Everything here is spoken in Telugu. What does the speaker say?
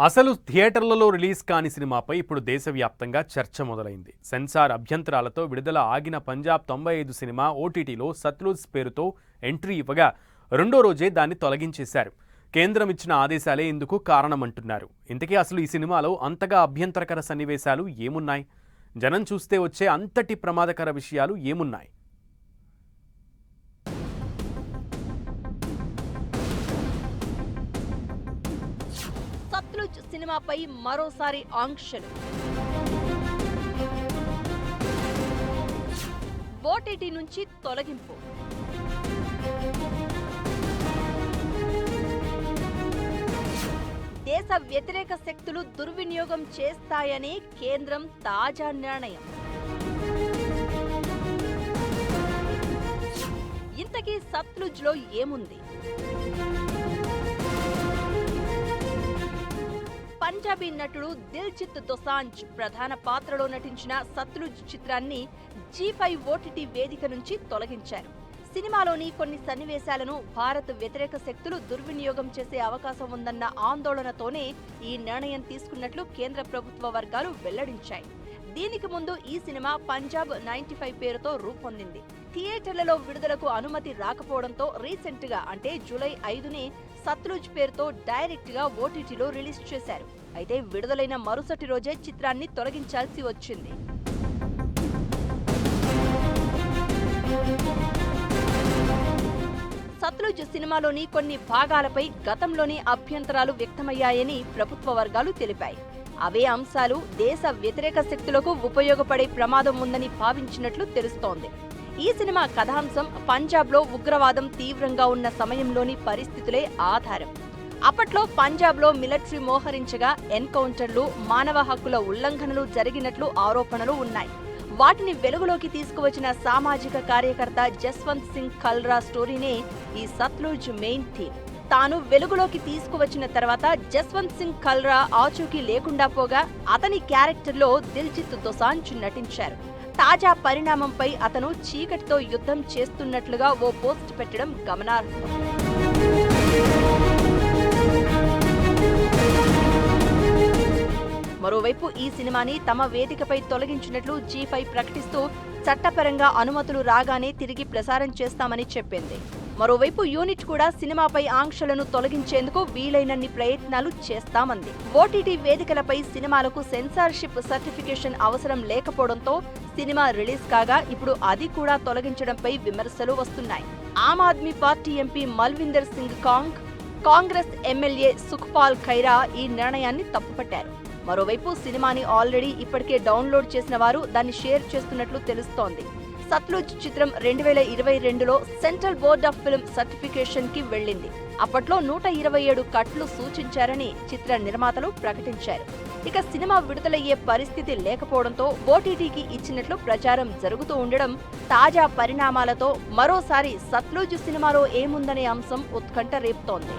అసలు థియేటర్లలో రిలీజ్ కాని సినిమాపై ఇప్పుడు దేశవ్యాప్తంగా చర్చ మొదలైంది. సెన్సార్ అభ్యంతరాలతో విడుదల ఆగిన పంజాబ్ 95 సినిమా ఓటీటీలో సత్లూజ్ పేరుతో ఎంట్రీ ఇవ్వగా రెండో రోజే దాన్ని తొలగించేశారు. కేంద్రం ఇచ్చిన ఆదేశాలే ఇందుకు కారణమంటున్నారు. ఇంతకీ అసలు ఈ సినిమాలో అంతగా అభ్యంతరకర సన్నివేశాలు ఏమున్నాయి? జనం చూస్తే వచ్చే అంతటి ప్రమాదకర విషయాలు ఏమున్నాయి? సత్లుజ్ సినిమాపై మరోసారి ఆంక్షలు. ఓటీటీ నుంచి తొలగింపు. దేశ వ్యతిరేక శక్తులు దుర్వినియోగం చేస్తాయనే కేంద్రం తాజా నిర్ణయం. ఇంతకీ సత్లుజ్లో ఏముంది? పంజాబీ నటుడు దిల్జిత్ దోసాంజ్ ప్రధాన పాత్రలో నటించిన సత్లుజ్ చిత్రాన్ని G5 ఓటీటీ వేదిక నుంచి తొలగించారు. సినిమాలోని కొన్ని సన్నివేశాలను భారత్ వ్యతిరేక శక్తులు దుర్వినియోగం చేసే అవకాశం ఉందన్న ఆందోళనతోనే ఈ నిర్ణయం తీసుకున్నట్లు కేంద్ర ప్రభుత్వ వర్గాలు వెల్లడించాయి. దీనికి ముందు ఈ సినిమా పంజాబ్ 95 పేరుతో రూపొందింది. థియేటర్లలో విడుదలకు అనుమతి రాకపోవడంతో రీసెంట్ గా అంటే జూలై 5ని సత్లుజ్ పేరుతో డైరెక్ట్ గా ఓటీటీలో రిలీజ్ చేశారు. అయితే విడుదలైన మరుసటి రోజే చిత్రాన్ని తొలగించాల్సి వచ్చింది. సత్లుజ్ సినిమాలోని కొన్ని భాగాలపై గతంలోని అభ్యంతరాలు వ్యక్తమయ్యాయని ప్రభుత్వ వర్గాలు తెలిపాయి. అవే అంశాలు దేశ వ్యతిరేక శక్తులకు ఉపయోగపడే ప్రమాదం ఉందని భావించినట్లు తెలుస్తోంది. ఈ సినిమా కథాంశం పంజాబ్లో ఉగ్రవాదం తీవ్రంగా ఉన్న సమయంలోని పరిస్థితులే ఆధారం. అప్పట్లో పంజాబ్లో మిలిటరీ మోహరించగా ఎన్కౌంటర్లు, మానవ హక్కుల ఉల్లంఘనలు జరిగినట్లు ఆరోపణలు ఉన్నాయి. వాటిని వెలుగులోకి తీసుకువచ్చిన సామాజిక కార్యకర్త జస్వంత్ సింగ్ కల్రా స్టోరీనే ఈ సత్లుజ్ మెయిన్ థీమ్. తాను వెలుగులోకి తీసుకువచ్చిన తర్వాత జస్వంత్ సింగ్ కల్రా ఆచూకీ లేకుండా పోగా అతని క్యారెక్టర్లో దిల్జిత్ దోసాంజ్ నటించారు. తాజా పరిణామంపై అతను చీకటితో యుద్ధం చేస్తున్నట్లుగా ఓ పోస్ట్ పెట్టడం గమనార్హం. మరోవైపు ఈ సినిమాని తమ వేదికపై తొలగించినట్లు G5 ప్రకటిస్తూ చట్టపరంగా అనుమతులు రాగానే తిరిగి ప్రసారం చేస్తామని చెప్పింది. మరోవైపు యూనిట్ కూడా సినిమాపై ఆంక్షలను తొలగించేందుకు వీలైనన్ని ప్రయత్నాలు చేస్తామంది. ఓటీటీ వేదికలపై సినిమాలకు సెన్సార్షిప్ సర్టిఫికేషన్ అవసరం లేకపోవడంతో సినిమా రిలీజ్ కాగా ఇప్పుడు అది కూడా తొలగించడంపై విమర్శలు వస్తున్నాయి. Aam Aadmi party MP Malvinder Singh Kang, Congress MLA Sukhpal Khaira ఈ నిర్ణయాన్ని తప్పుపట్టారు. మరోవైపు సినిమాని ఆల్రెడీ ఇప్పటికే డౌన్లోడ్ చేసిన వారు దాన్ని షేర్ చేస్తున్నట్లు తెలుస్తోంది. సత్లుజ్ చిత్రం 2022లో central board of film certification కి వెళ్లింది. అప్పట్లో 127 కట్లు సూచించారని చిత్ర నిర్మాతలు ప్రకటించారు. ఇక సినిమా విడుదలయ్యే పరిస్థితి లేకపోవడంతో ఓటీటీకి ఇచ్చినట్లు ప్రచారం జరుగుతూ ఉండడం తాజా పరిణామాలతో మరోసారి సత్లుజ్ సినిమాలో ఏముందనే అంశం ఉత్కంఠ రేపుతోంది.